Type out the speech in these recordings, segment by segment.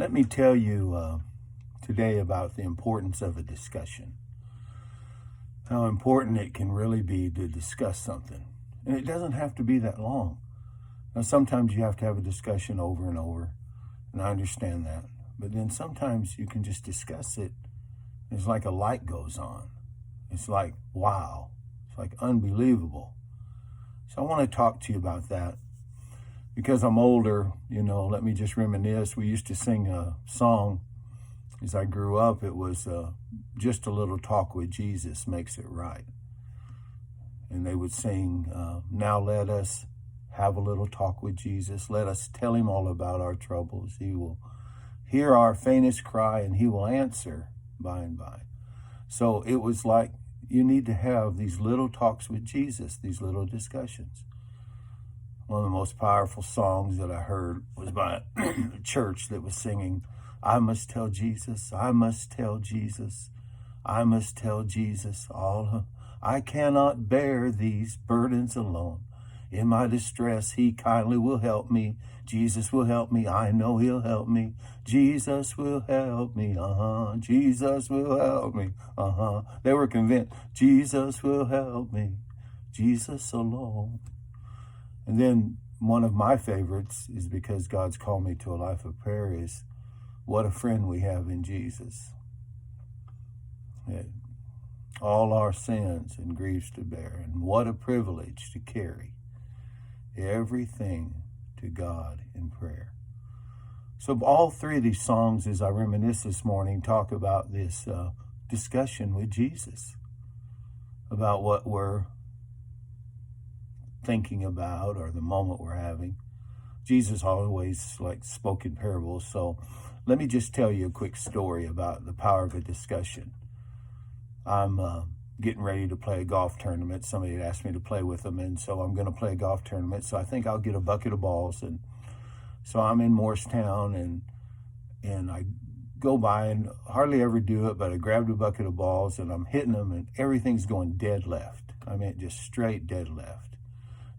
Let me tell you today about the importance of a discussion. How important it can really be to discuss something. And it doesn't have to be that long. Now, sometimes you have to have a discussion over and over, and I understand that. But then sometimes you can just discuss it. It's like a light goes on. It's like, wow. It's like unbelievable. So I want to talk to you about that. Because I'm older, let me just reminisce. We used to sing a song as I grew up. It was just a little talk with Jesus makes it right. And they would sing, now let us have a little talk with Jesus. Let us tell him all about our troubles. He will hear our faintest cry and he will answer by and by. So it was like you need to have these little talks with Jesus, these little discussions. One of the most powerful songs that I heard was by a church that was singing, I must tell Jesus, I must tell Jesus, I must tell Jesus all. I cannot bear these burdens alone. In my distress, he kindly will help me. Jesus will help me. I know he'll help me. Jesus will help me. Jesus will help me. They were convinced. Jesus will help me. Jesus alone. And then one of my favorites is because God's called me to a life of prayer is what a friend we have in Jesus. All our sins and griefs to bear, and what a privilege to carry everything to God in prayer. So all three of these songs, as I reminisce this morning, talk about this discussion with Jesus, about what we're thinking about or the moment we're having. Jesus always spoke in parables. So let me just tell you a quick story about the power of a discussion. I'm getting ready to play a golf tournament. Somebody had asked me to play with them, and so I'm going to play a golf tournament. So I think I'll get a bucket of balls, and so I'm in Morristown, and I go by and hardly ever do it, but I grabbed a bucket of balls and I'm hitting them, and everything's going dead left. I mean, just straight dead left.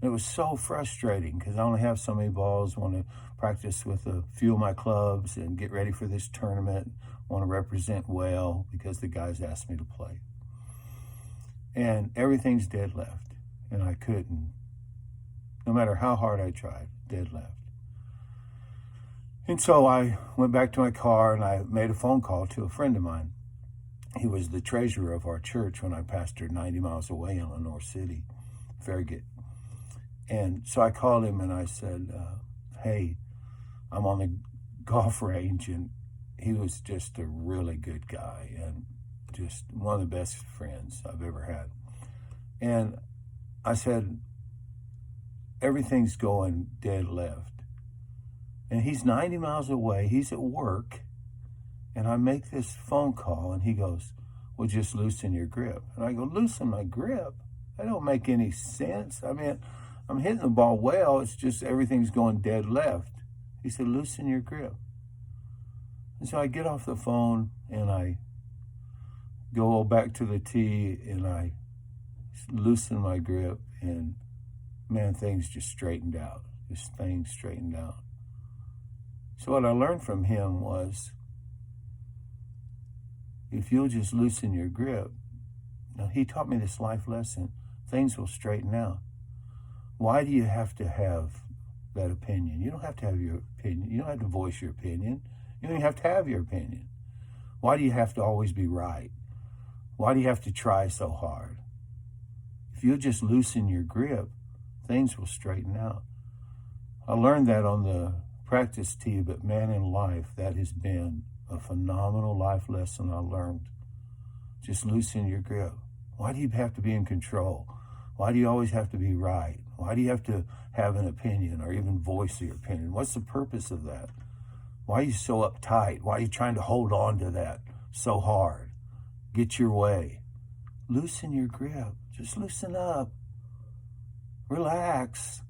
It was so frustrating because I only have so many balls. Want to practice with a few of my clubs and get ready for this tournament. Want to represent well because the guys asked me to play. And everything's dead left. And I couldn't, no matter how hard I tried, dead left. And so I went back to my car and I made a phone call to a friend of mine. He was the treasurer of our church when I pastored 90 miles away in Lenore City, Farragut. And so I called him and I said, hey, I'm on the golf range. And he was just a really good guy and just one of the best friends I've ever had. And I said, everything's going dead left. And he's 90 miles away. He's at work. And I make this phone call and he goes, well, just loosen your grip. And I go, loosen my grip? That don't make any sense. I mean, I'm hitting the ball well. It's just everything's going dead left. He said, loosen your grip. And so I get off the phone and I go back to the tee and I loosen my grip and man, things just straightened out. Things straightened out. So what I learned from him was, if you'll just loosen your grip, he taught me this life lesson, things will straighten out. Why do you have to have that opinion? You don't have to have your opinion. You don't have to voice your opinion. You don't even have to have your opinion. Why do you have to always be right? Why do you have to try so hard? If you just loosen your grip, things will straighten out. I learned that on the practice tee, but man, in life, that has been a phenomenal life lesson I learned. Just loosen your grip. Why do you have to be in control? Why do you always have to be right? Why do you have to have an opinion or even voice your opinion? What's the purpose of that? Why are you so uptight? Why are you trying to hold on to that so hard? Get your way. Loosen your grip. Just loosen up. Relax.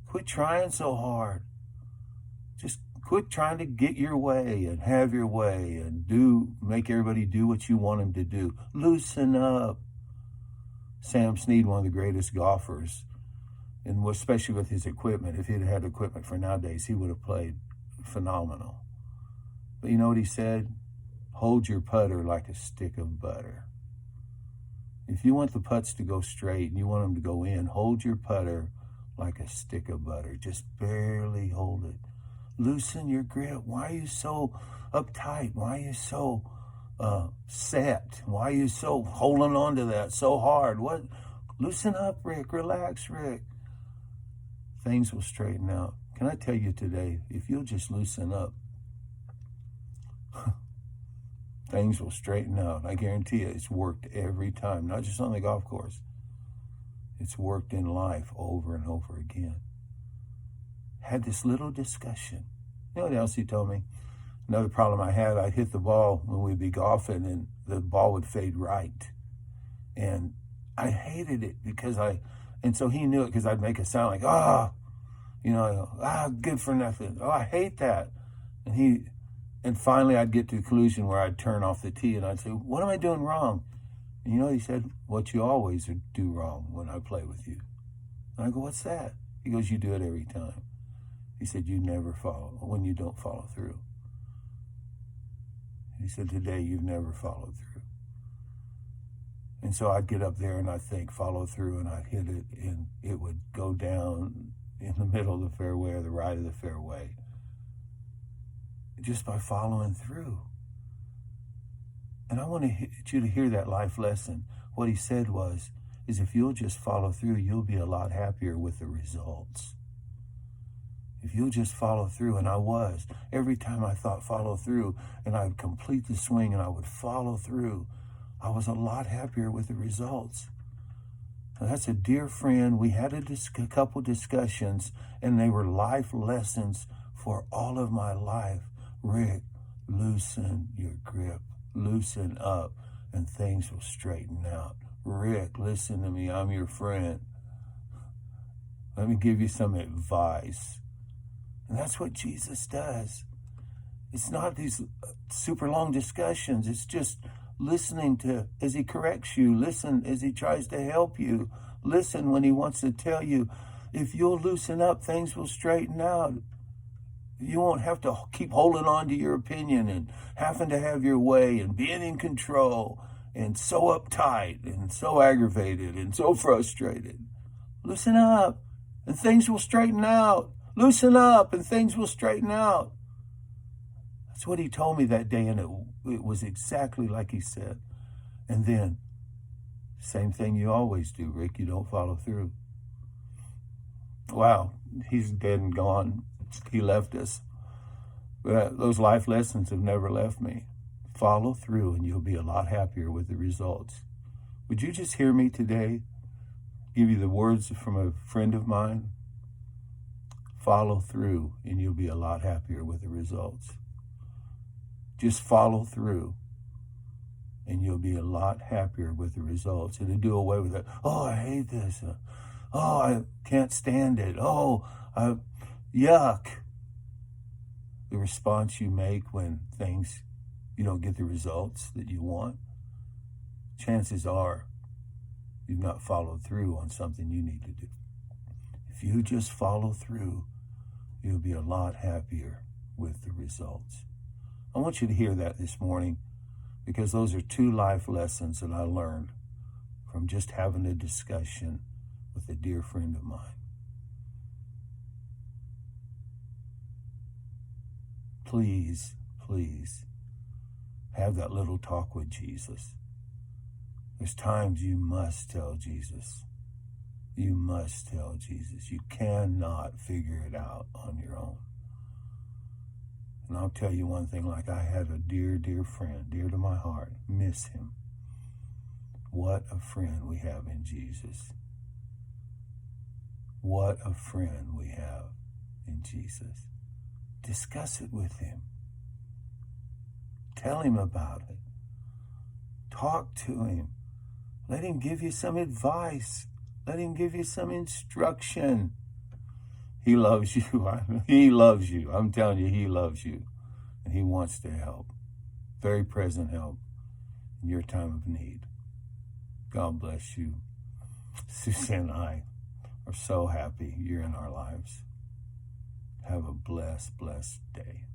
Quit trying so hard. Just quit trying to get your way and have your way and make everybody do what you want them to do. Loosen up. Sam Snead, one of the greatest golfers, and especially with his equipment, if he'd had equipment for nowadays, he would have played phenomenal. But you know what he said? Hold your putter like a stick of butter. If you want the putts to go straight and you want them to go in, hold your putter like a stick of butter. Just barely hold it. Loosen your grip. Why are you so uptight? Why are you so set? Why are you so holding on to that so hard? What? Loosen up, Rick. Relax, Rick. Things will straighten out. Can I tell you today, if you'll just loosen up, things will straighten out. I guarantee you, it's worked every time, not just on the golf course. It's worked in life over and over again. Had this little discussion. You know what else he told me? Another problem I had, I'd hit the ball when we'd be golfing and the ball would fade right. And I hated it and so he knew it because I'd make a sound like, good for nothing. Oh, I hate that. And finally I'd get to the conclusion where I'd turn off the tee and I'd say, what am I doing wrong? And you know what he said? What you always do wrong when I play with you. And I go, what's that? He goes, you do it every time. He said, you never follow when you don't follow through. He said, today you've never followed through. And so I'd get up there and I'd think, follow through, and I'd hit it, and it would go down in the middle of the fairway or the right of the fairway just by following through. And I want you to hear that life lesson. What he said is if you'll just follow through, you'll be a lot happier with the results. If you'll just follow through, and I was. Every time I thought follow through, and I would complete the swing and I would follow through, I was a lot happier with the results. Now, that's a dear friend. We had a couple discussions, and they were life lessons for all of my life. Rick, loosen your grip. Loosen up, and things will straighten out. Rick, listen to me. I'm your friend. Let me give you some advice. And that's what Jesus does. It's not these super long discussions. It's just listening to as he corrects you. Listen as he tries to help you. Listen when he wants to tell you, if you'll loosen up, things will straighten out. You won't have to keep holding on to your opinion and having to have your way and being in control and so uptight and so aggravated and so frustrated. Loosen up and things will straighten out. Loosen up and things will straighten out. That's what he told me that day, and it was exactly like he said. And then, same thing you always do, Rick, you don't follow through. Wow, he's dead and gone. He left us. But those life lessons have never left me. Follow through and you'll be a lot happier with the results. Would you just hear me today? Give you the words from a friend of mine. Follow through and you'll be a lot happier with the results. Just follow through and you'll be a lot happier with the results. And to do away with it, oh, I hate this. Oh, I can't stand it. Oh, yuck. The response you make when you don't get the results that you want, chances are you've not followed through on something you need to do. If you just follow through, you'll be a lot happier with the results. I want you to hear that this morning, because those are 2 life lessons that I learned from just having a discussion with a dear friend of mine. Please, please have that little talk with Jesus. There's times you must tell Jesus. You must tell Jesus. You cannot figure it out on your own. And I'll tell you one thing, like I had a dear, dear friend, dear to my heart. Miss him. What a friend we have in Jesus. What a friend we have in Jesus. Discuss it with him. Tell him about it. Talk to him. Let him give you some advice. Let him give you some instruction. He loves you. He loves you. I'm telling you, he loves you. And he wants to help. Very present help in your time of need. God bless you. Susan and I are so happy you're in our lives. Have a blessed day.